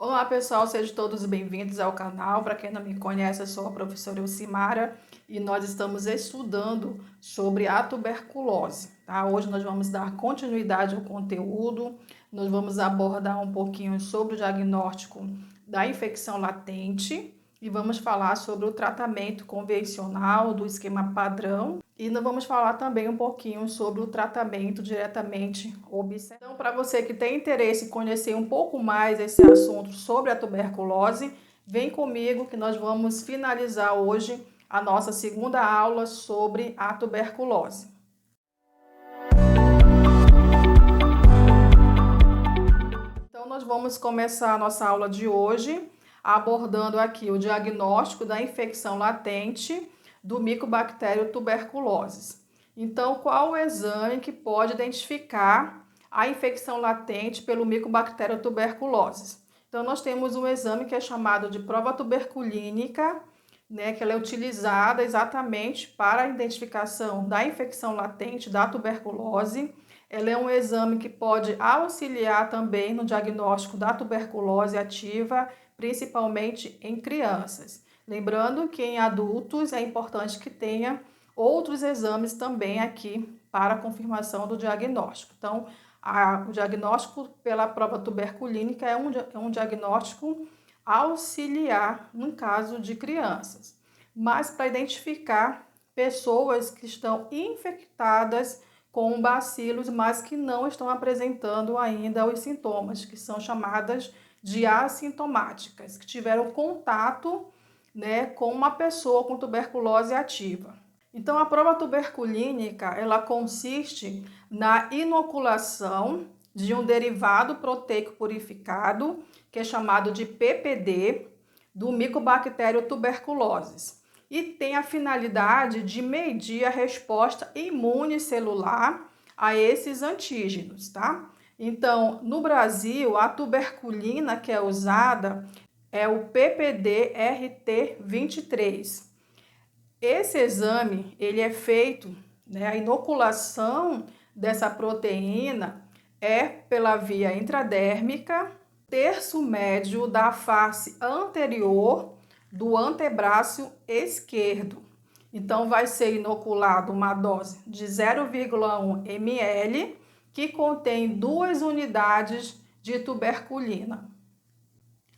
Olá pessoal, sejam todos bem-vindos ao canal. Para quem não me conhece, eu sou a professora Elcimara e nós estamos estudando sobre a tuberculose, tá? Hoje nós vamos dar continuidade ao conteúdo, nós vamos abordar um pouquinho sobre o diagnóstico da infecção latente e vamos falar sobre o tratamento convencional do esquema padrão. E nós vamos falar também um pouquinho sobre o tratamento diretamente observado. Então, para você que tem interesse em conhecer um pouco mais esse assunto sobre a tuberculose, vem comigo que nós vamos finalizar hoje a nossa segunda aula sobre a tuberculose. Então, nós vamos começar a nossa aula de hoje abordando aqui o diagnóstico da infecção latente do Mycobacterium tuberculosis. Então, qual o exame que pode identificar a infecção latente pelo Mycobacterium tuberculosis? Então, nós temos um exame que é chamado de prova tuberculínica, né, que ela é utilizada exatamente para a identificação da infecção latente da tuberculose. Ela é um exame que pode auxiliar também no diagnóstico da tuberculose ativa, principalmente em crianças. Lembrando que em adultos é importante que tenha outros exames também aqui para a confirmação do diagnóstico. Então, o diagnóstico pela prova tuberculínica é um diagnóstico auxiliar no caso de crianças, mas para identificar pessoas que estão infectadas com bacilos, mas que não estão apresentando ainda os sintomas, que são chamadas de assintomáticas, que tiveram contato, né, com uma pessoa com tuberculose ativa. Então, a prova tuberculínica, ela consiste na inoculação de um derivado proteico purificado, que é chamado de PPD, do Mycobacterium tuberculosis. E tem a finalidade de medir a resposta imune celular a esses antígenos, tá? Então, no Brasil, a tuberculina que é usada é o PPD-RT23. Esse exame, ele é feito, né, a inoculação dessa proteína é pela via intradérmica, terço médio da face anterior do antebraço esquerdo. Então, vai ser inoculado uma dose de 0,1 ml, que contém 2 unidades de tuberculina.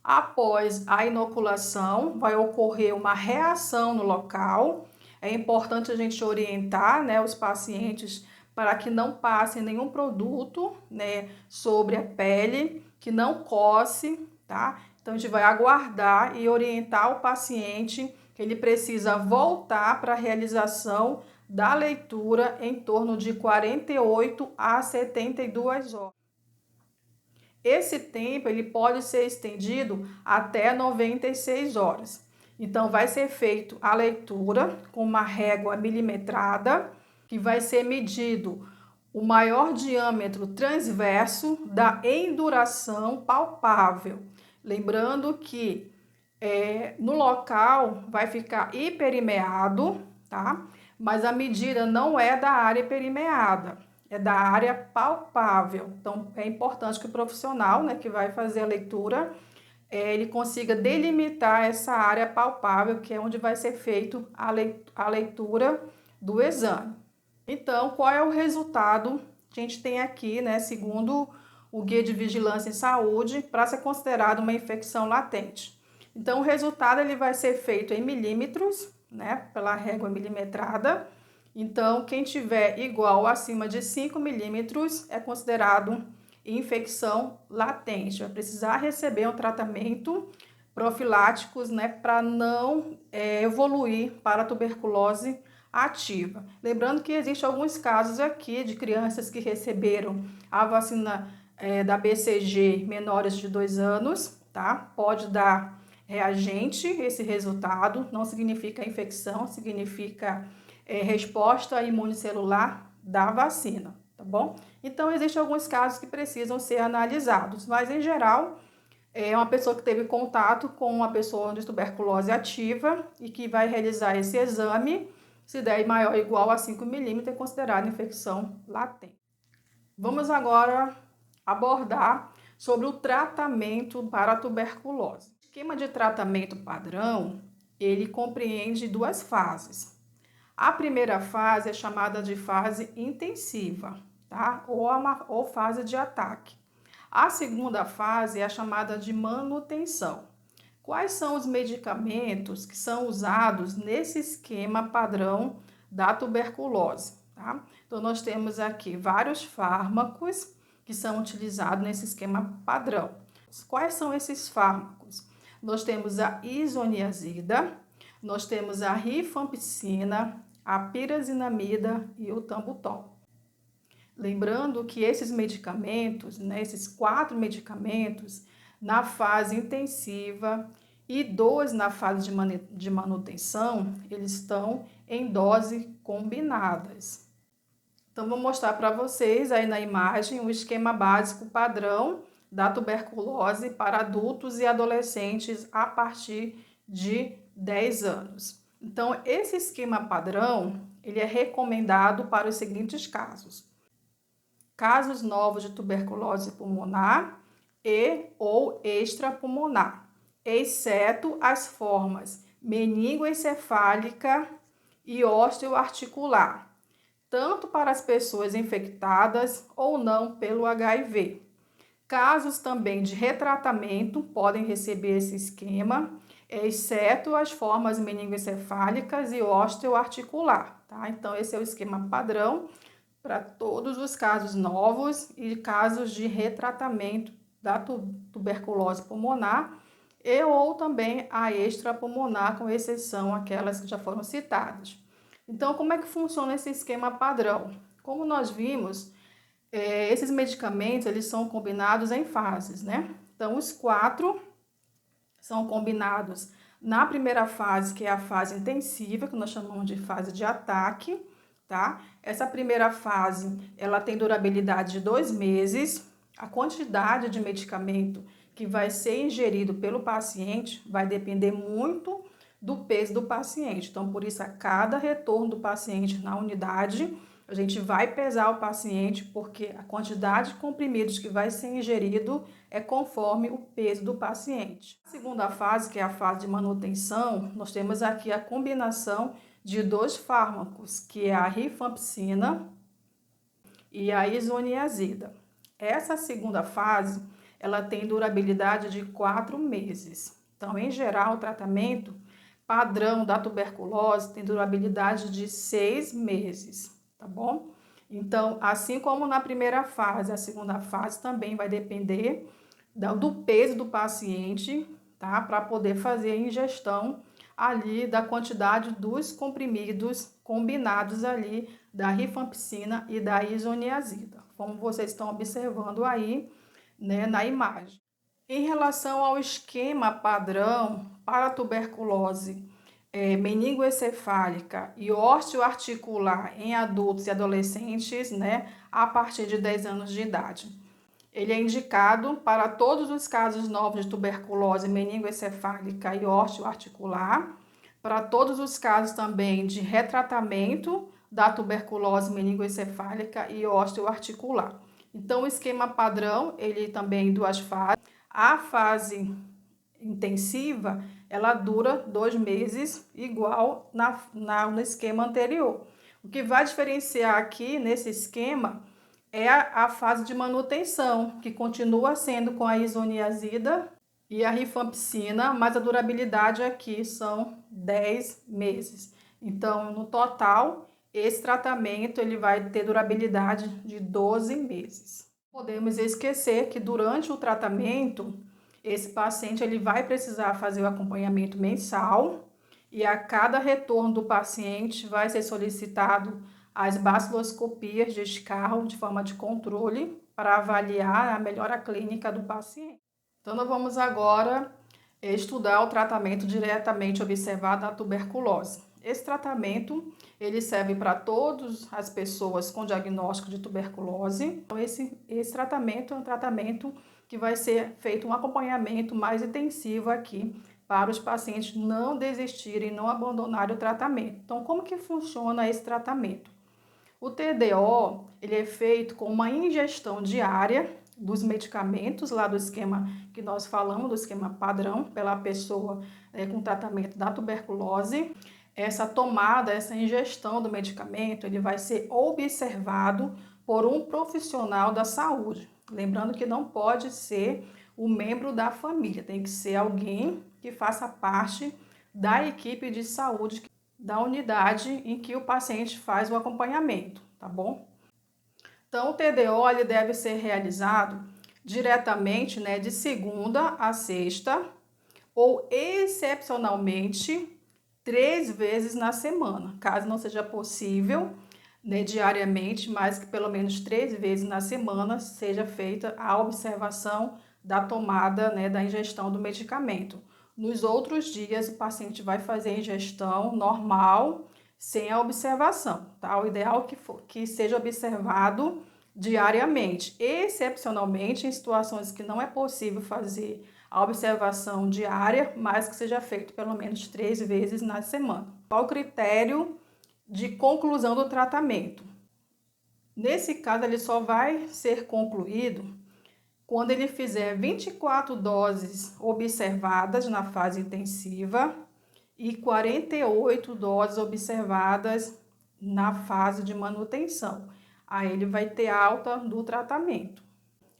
Após a inoculação, vai ocorrer uma reação no local. É importante a gente orientar, né, os pacientes para que não passem nenhum produto, né, sobre a pele, que não coce, tá? Então, a gente vai aguardar e orientar o paciente que ele precisa voltar para a realização da leitura em torno de 48 a 72 horas. Esse tempo ele pode ser estendido até 96 horas. Então, vai ser feito a leitura com uma régua milimetrada, que vai ser medido o maior diâmetro transverso da enduração palpável. Lembrando que no local vai ficar hiperimeado, tá? Mas a medida não é da área hiperimeada, é da área palpável. Então, é importante que o profissional, né, que vai fazer a leitura, ele consiga delimitar essa área palpável, que é onde vai ser feito a leitura do exame. Então, qual é o resultado que a gente tem aqui, né, segundo o Guia de Vigilância em Saúde, para ser considerado uma infecção latente? Então, o resultado ele vai ser feito em milímetros, né, pela régua milimetrada. Então, quem tiver igual ou acima de 5 milímetros é considerado infecção latente. Vai precisar receber um tratamento profiláticos, né, para não evoluir para a tuberculose ativa. Lembrando que existem alguns casos aqui de crianças que receberam a vacina da BCG menores de 2 anos, tá? Pode dar reagente esse resultado, não significa infecção, significa resposta imunicelular da vacina, tá bom? Então, existem alguns casos que precisam ser analisados, mas em geral, é uma pessoa que teve contato com uma pessoa de tuberculose ativa e que vai realizar esse exame, se der maior ou igual a 5 milímetros, é considerada infecção latente. Vamos agora abordar sobre o tratamento para a tuberculose. O esquema de tratamento padrão, ele compreende duas fases. A primeira fase é chamada de fase intensiva, tá? Ou fase de ataque. A segunda fase é a chamada de manutenção. Quais são os medicamentos que são usados nesse esquema padrão da tuberculose, tá? Então, nós temos aqui vários fármacos que são utilizados nesse esquema padrão. Quais são esses fármacos? Nós temos a isoniazida, nós temos a rifampicina, a pirazinamida e o tambutol. Lembrando que esses medicamentos, né, esses 4 medicamentos, na fase intensiva e 2 na fase de manutenção, eles estão em dose combinadas. Então, vou mostrar para vocês aí na imagem o esquema básico padrão da tuberculose para adultos e adolescentes a partir de 10 anos. Então, esse esquema padrão, ele é recomendado para os seguintes casos: casos novos de tuberculose pulmonar e ou extrapulmonar, exceto as formas meningoencefálica e osteoarticular, tanto para as pessoas infectadas ou não pelo HIV. Casos também de retratamento podem receber esse esquema, exceto as formas meningoencefálicas e osteoarticular, tá? Então, esse é o esquema padrão para todos os casos novos e casos de retratamento da tuberculose pulmonar e ou também a extrapulmonar, com exceção aquelas que já foram citadas. Então, como é que funciona esse esquema padrão? Como nós vimos, esses medicamentos, eles são combinados em fases, né? Então, os 4 são combinados na primeira fase, que é a fase intensiva, que nós chamamos de fase de ataque, tá? Essa primeira fase, ela tem durabilidade de 2 meses. A quantidade de medicamento que vai ser ingerido pelo paciente vai depender muito do peso do paciente. Então, por isso, a cada retorno do paciente na unidade, a gente vai pesar o paciente, porque a quantidade de comprimidos que vai ser ingerido é conforme o peso do paciente. A segunda fase, que é a fase de manutenção, nós temos aqui a combinação de 2 fármacos, que é a rifampicina e a isoniazida. Essa segunda fase, ela tem durabilidade de 4 meses. Então, em geral, o tratamento padrão da tuberculose tem durabilidade de 6 meses, tá bom? Então, assim como na primeira fase, a segunda fase também vai depender do peso do paciente, tá? Para poder fazer a ingestão ali da quantidade dos comprimidos combinados ali da rifampicina e da isoniazida, como vocês estão observando aí, né, na imagem. Em relação ao esquema padrão para a tuberculose meningoencefálica e osteoarticular em adultos e adolescentes, né, a partir de 10 anos de idade. Ele é indicado para todos os casos novos de tuberculose meningoencefálica e osteoarticular, para todos os casos também de retratamento da tuberculose meningoencefálica e osteoarticular. Então, o esquema padrão, ele também em 2 fases. A fase intensiva, ela dura 2 meses, igual no esquema anterior. O que vai diferenciar aqui nesse esquema é a fase de manutenção, que continua sendo com a isoniazida e a rifampicina, mas a durabilidade aqui são 10 meses. Então, no total, esse tratamento ele vai ter durabilidade de 12 meses. Podemos esquecer que durante o tratamento, esse paciente ele vai precisar fazer o acompanhamento mensal e a cada retorno do paciente vai ser solicitado as baciloscopias de escarro de forma de controle para avaliar a melhora clínica do paciente. Então, nós vamos agora estudar o tratamento diretamente observado da tuberculose. Esse tratamento, ele serve para todas as pessoas com diagnóstico de tuberculose. Então, esse tratamento é um tratamento que vai ser feito um acompanhamento mais intensivo aqui para os pacientes não desistirem, não abandonarem o tratamento. Então, como que funciona esse tratamento? O TDO, ele é feito com uma ingestão diária dos medicamentos lá do esquema que nós falamos, do esquema padrão, pela pessoa com tratamento da tuberculose. Essa tomada, essa ingestão do medicamento, ele vai ser observado por um profissional da saúde. Lembrando que não pode ser um membro da família, tem que ser alguém que faça parte da equipe de saúde da unidade em que o paciente faz o acompanhamento, tá bom? Então, o TDO ele deve ser realizado diretamente, de segunda a sexta ou excepcionalmente 3 vezes na semana, caso não seja possível, diariamente, mas que pelo menos 3 vezes na semana seja feita a observação da tomada, da ingestão do medicamento. Nos outros dias, o paciente vai fazer a ingestão normal, sem a observação, tá? O ideal é que seja observado diariamente. Excepcionalmente, em situações que não é possível fazer a observação diária, mas que seja feito pelo menos 3 vezes na semana. Qual o critério de conclusão do tratamento? Nesse caso, ele só vai ser concluído quando ele fizer 24 doses observadas na fase intensiva e 48 doses observadas na fase de manutenção. Aí ele vai ter alta do tratamento.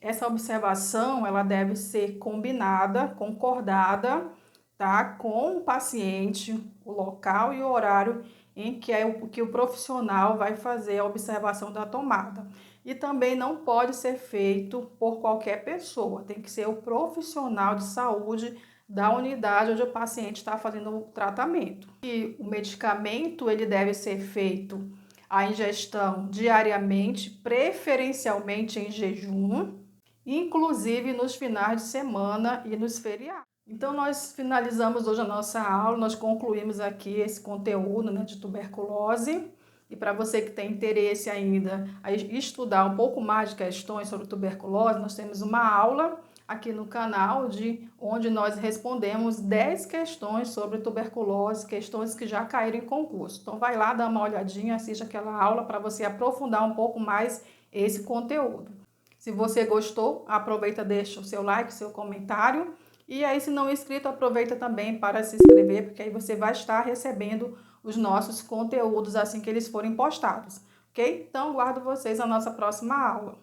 Essa observação, ela deve ser combinada, concordada, tá? Com o paciente, o local e o horário em que o profissional vai fazer a observação da tomada. E também não pode ser feito por qualquer pessoa, tem que ser o profissional de saúde da unidade onde o paciente está fazendo o tratamento. E o medicamento, ele deve ser feito a ingestão diariamente, preferencialmente em jejum, inclusive nos finais de semana e nos feriados. Então, nós finalizamos hoje a nossa aula, nós concluímos aqui esse conteúdo, de tuberculose. E para você que tem interesse ainda a estudar um pouco mais de questões sobre tuberculose, nós temos uma aula aqui no canal onde nós respondemos 10 questões sobre tuberculose, questões que já caíram em concurso. Então vai lá, dá uma olhadinha, assiste aquela aula para você aprofundar um pouco mais esse conteúdo. Se você gostou, aproveita, deixa o seu like, o seu comentário. E aí, se não é inscrito, aproveita também para se inscrever, porque aí você vai estar recebendo os nossos conteúdos assim que eles forem postados, ok? Então, guardo vocês na nossa próxima aula.